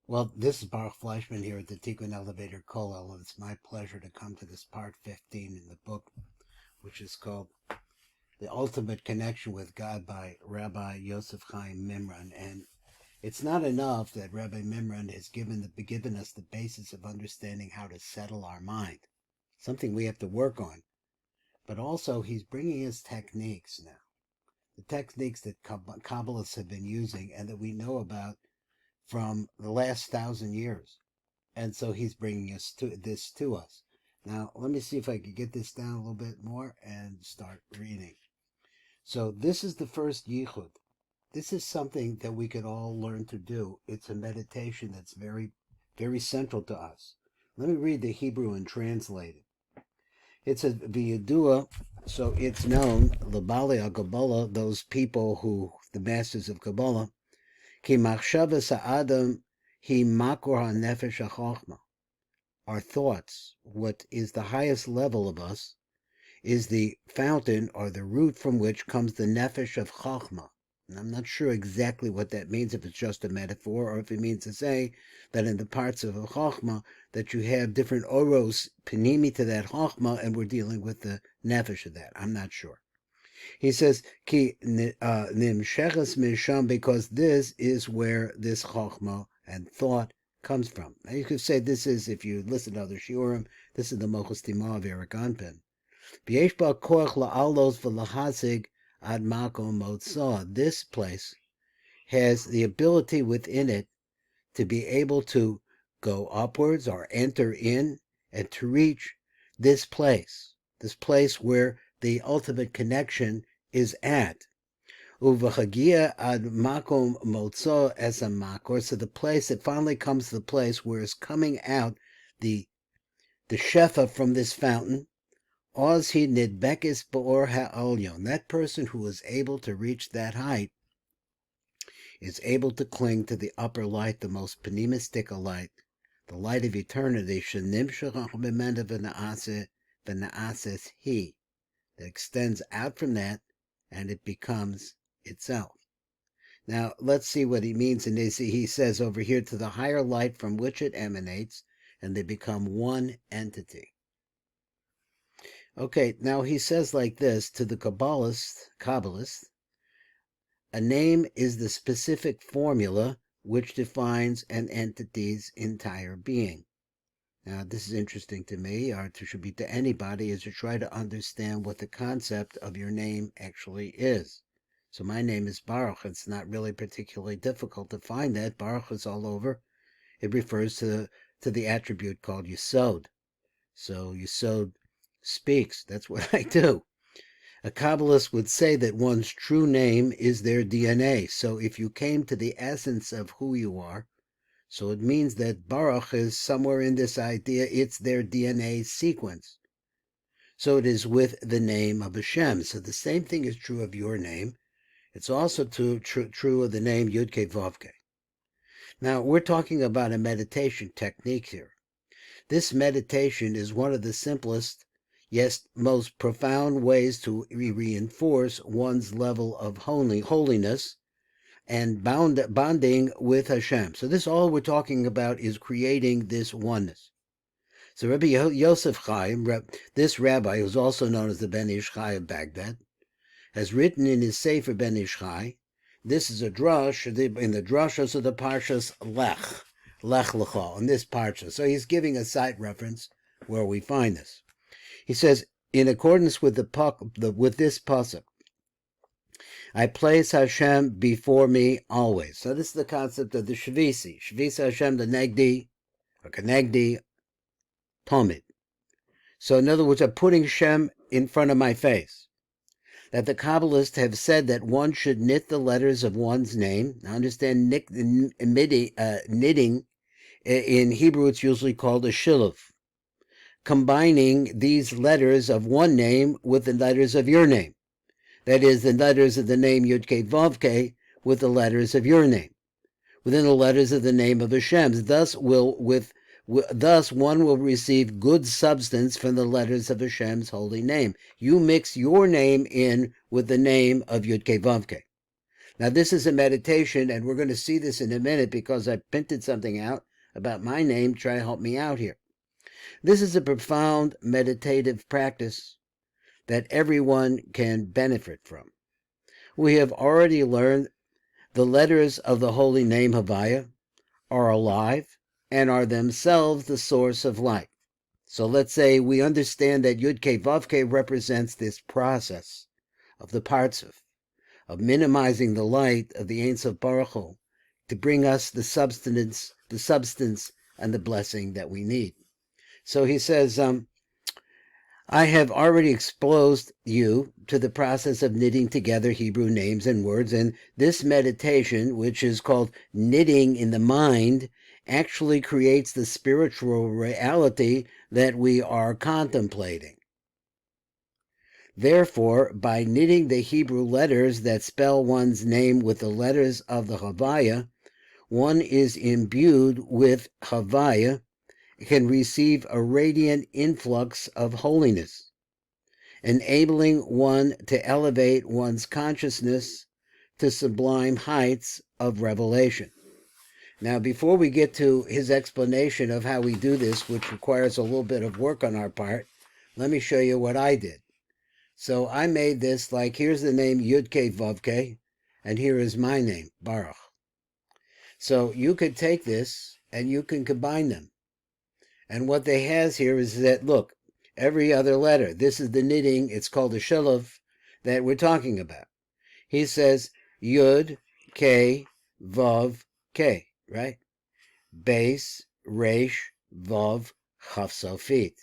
Well, this is Baruch Fleischman here at the Tikkun Elevator Kollel, and it's my pleasure to come to this part 15 in the book, which is called The Ultimate Connection with God by Rabbi MImran. And it's not enough that Rabbi MImran has given us the basis of understanding how to settle our mind, something we have to work on, but also he's bringing us techniques now, the techniques that Kabbalists have been using and that we know about from the last 1,000 years. And so he's bringing us this to us. Now, let me see if I can get this down a little bit more and start reading. So this is the first yichud. This is something that we could all learn to do. It's a meditation that's very, very central to us. Let me read the Hebrew and translate it. It's a v'yadua, so it's known, l'balei Kabbalah, those people who, the masters of Kabbalah, ki machshavas ha'adam hi makor ha'nefesh ha'chochma. Our thoughts, what is the highest level of us, is the fountain or the root from which comes the nefesh of chochma. And I'm not sure exactly what that means, if it's just a metaphor or if it means to say that in the parts of a chochma that you have different oros panimi to that chochma, and we're dealing with the nefesh of that. I'm not sure. He says, Ki nimsheches misham, because this is where this chokhmah and thought comes from. Now you could say this is, if you listen to other shiurim, this is the Mochus Tima of Eric Anpin. B'yesh ba koach la'alos v'lahasig ad makom motzah. This place has the ability within it to be able to go upwards or enter in and to reach this place where the ultimate connection is at. Uvachagia ad makom motzo as a makor, so the place that finally comes to the place where is coming out the shefa from this fountain. Oz he nidbekis ba'or ha'olyon. That person who is able to reach that height is able to cling to the upper light, the most panimistic light, the light of eternity. Shenimshach b'menda v'na'ases he. That extends out from that, and it becomes itself. Now, let's see what he means. And he says over here, to the higher light from which it emanates, and they become one entity. Okay, now he says like this, to the Kabbalist, a name is the specific formula which defines an entity's entire being. Now, this is interesting to me, or it should be to anybody, is to try to understand what the concept of your name actually is. So my name is Baruch. It's not really particularly difficult to find that. Baruch is all over. It refers to the attribute called Yesod. So Yesod speaks. That's what I do. A Kabbalist would say that one's true name is their DNA. So if you came to the essence of who you are, so it means that Baruch is somewhere in this idea, it's their DNA sequence. So it is with the name of Hashem. So the same thing is true of your name. It's also true of the name Yud-Kei Vav-Kei. Now, we're talking about a meditation technique here. This meditation is one of the simplest, yet most profound ways to reinforce one's level of holiness and bonding with Hashem. So this, all we're talking about is creating this oneness. So Rabbi Yosef Chaim, this rabbi, who's also known as the Ben Ish Chai of Baghdad, has written in his Sefer Ben Ish Chai, this is a drush, in the drushos of the Parshas Lech Lecha, in this Parsha. So he's giving a site reference where we find this. He says, in accordance with with this pasuk, I place Hashem before me always. So this is the concept of the Shavisi. Shavisi Hashem, the Negdi, or Kenegdi, Tomid. So in other words, I'm putting Hashem in front of my face. That the Kabbalists have said that one should knit the letters of one's name. Now understand, knitting, in Hebrew it's usually called a shiluf. Combining these letters of one name with the letters of your name. That is, the letters of the name Yud-Kei Vav-Kei with the letters of your name, within the letters of the name of Hashem. Thus one will receive good substance from the letters of Hashem's holy name. You mix your name in with the name of Yud-Kei Vav-Kei. Now, this is a meditation, and we're going to see this in a minute because I printed something out about my name to try to help me out here. This is a profound meditative practice that everyone can benefit from. We have already learned the letters of the holy name Havaya are alive and are themselves the source of life. So let's say we understand that Yud-K Vav-K represents this process of the parts of minimizing the light of the Ein Sof Baruch Hu to bring us the substance and the blessing that we need. So he says, I have already exposed you to the process of knitting together Hebrew names and words, and this meditation, which is called knitting in the mind, actually creates the spiritual reality that we are contemplating. Therefore, by knitting the Hebrew letters that spell one's name with the letters of the Havaya, one is imbued with Havaya, can receive a radiant influx of holiness, enabling one to elevate one's consciousness to sublime heights of revelation. Now, before we get to his explanation of how we do this, which requires a little bit of work on our part, let me show you what I did. So I made this like, here's the name Yud-K Vav-K, and here is my name, Baruch. So you could take this and you can combine them. And what they has here is that, look, every other letter, this is the knitting, it's called a shilov, that we're talking about. He says Yud, K, Vav, K, right? Beis, Resh, Vav, Chaf Sofit.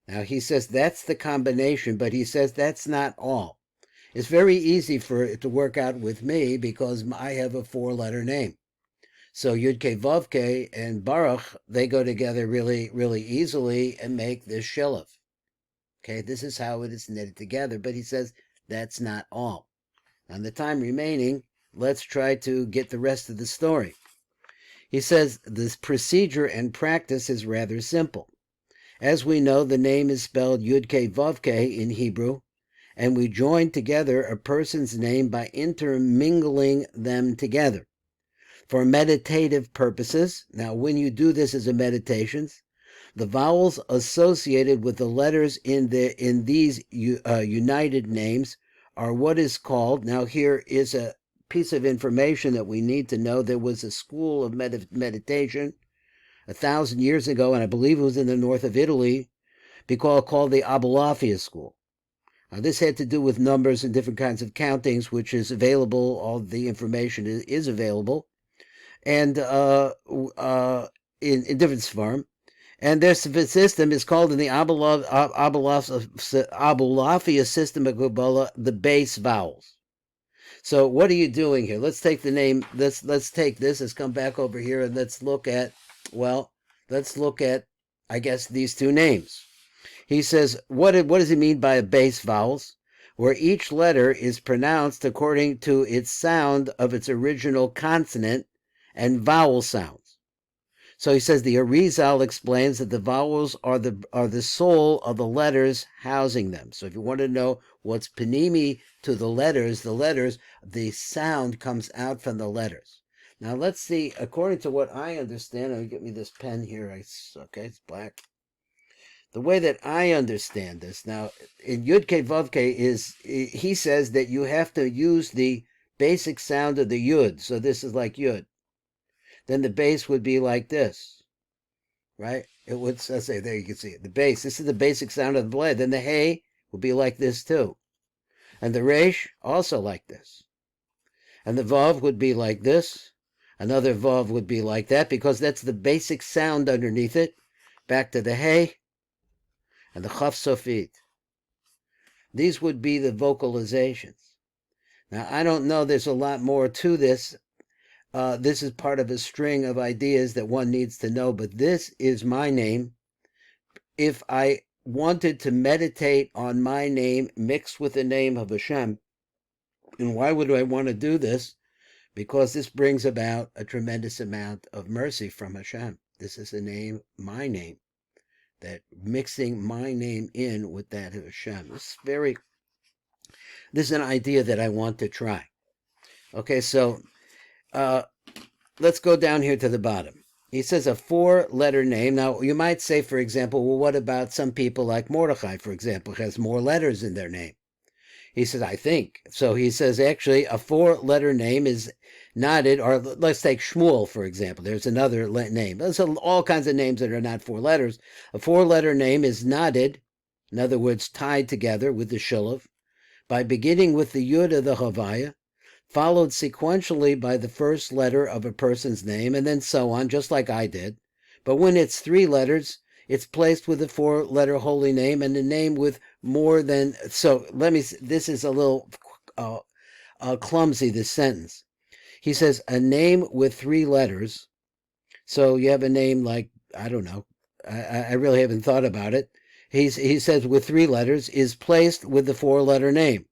Now he says that's the combination, but he says that's not all. It's very easy for it to work out with me because I have a 4-letter name. So Yud-K Vav-K and Baruch, they go together really, really easily and make this shilov. Okay, this is how it is knitted together, but he says that's not all. On the time remaining, let's try to get the rest of the story. He says this procedure and practice is rather simple. As we know, the name is spelled Yud-K Vav-K in Hebrew, and we join together a person's name by intermingling them together. For meditative purposes, now when you do this as a meditation, the vowels associated with the letters in these united names are what is called, now here is a piece of information that we need to know. There was a school of meditation 1,000 years ago, and I believe it was in the north of Italy, called the Abulafia School. Now, this had to do with numbers and different kinds of countings, which is available. All the information is available, and in different form. And their system is called in the Abulafia system of Kabbalah the base vowels. So what are you doing here? Let's take the name. Let's take this. Let's come back over here and let's look at. Well, let's look at, I guess, these two names. He says, what does he mean by a base vowels? Where each letter is pronounced according to its sound of its original consonant and vowel sounds. So he says the Arizal explains that the vowels are the soul of the letters housing them. So if you want to know what's panimi to the letters, the sound comes out from the letters. Now let's see, according to what I understand, let me get me this pen here. Okay, it's black. The way that I understand this, now in Yud-K Vav-K he says that you have to use the basic sound of the Yud. So this is like Yud. Then the base would be like this, right? It would, let's say, there you can see it. The base, this is the basic sound of the blade. Then the Hey would be like this too. And the Resh also like this. And the Vav would be like this. Another Vav would be like that because that's the basic sound underneath it. Back to the Hey and the Chaf Sofit. These would be the vocalizations. Now, I don't know, there's a lot more to this. This is part of a string of ideas that one needs to know, but this is my name. If I wanted to meditate on my name mixed with the name of Hashem, and why would I want to do this? Because this brings about a tremendous amount of mercy from Hashem. This is the name, my name, that mixing my name in with that of Hashem. This is an idea that I want to try. Okay, so let's go down here to the bottom. He says a 4-letter name. Now, you might say, for example, well, what about some people like Mordechai, for example, has more letters in their name? He says, I think. So he says, actually, a 4-letter name is knotted, or let's take Shmuel, for example. There's another name. There's all kinds of names that are not 4 letters. A 4-letter name is knotted, in other words, tied together with the shulav, by beginning with the yud of the Havaya, followed sequentially by the first letter of a person's name, and then so on, just like I did. But when it's 3 letters, it's placed with a 4-letter holy name and a name with more than... So this is a little clumsy, this sentence. He says, a name with 3 letters. So you have a name like, I don't know, I really haven't thought about it. He says with 3 letters is placed with the 4-letter name.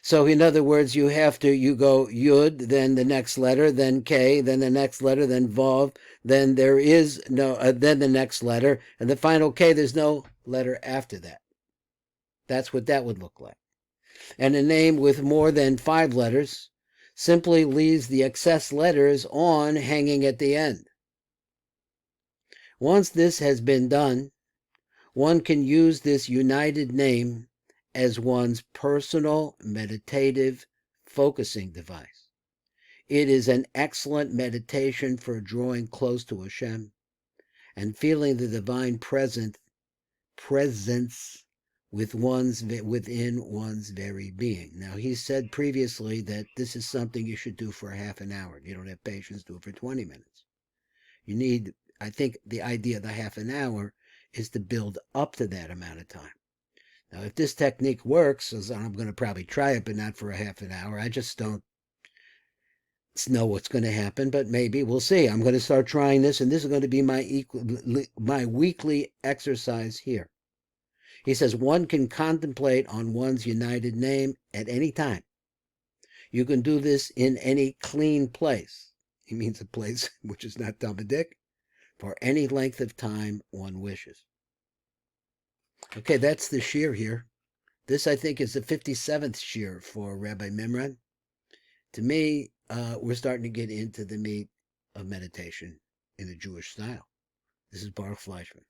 So in other words, you go Yud, then the next letter, then K, then the next letter, then Vav, then there is no, then the next letter, and the final K, there's no letter after that. That's what that would look like. And a name with more than 5 letters simply leaves the excess letters on hanging at the end. Once this has been done, one can use this united name as one's personal meditative focusing device. It is an excellent meditation for drawing close to Hashem and feeling the divine presence within one's very being. Now, he said previously that this is something you should do for half an hour. If you don't have patience, do it for 20 minutes. You need, I think the idea of the half an hour is to build up to that amount of time. Now, if this technique works, as I'm going to probably try it, but not for a half an hour, I just don't know what's going to happen, but maybe we'll see. I'm going to start trying this, and this is going to be my weekly exercise here. He says one can contemplate on one's united name at any time. You can do this in any clean place. He means a place which is not Talmudic, for any length of time one wishes. Okay, that's the shir here. This, I think, is the 57th shir for Rabbi MImran. To me, we're starting to get into the meat of meditation in the Jewish style. This is Baruch Fleischman.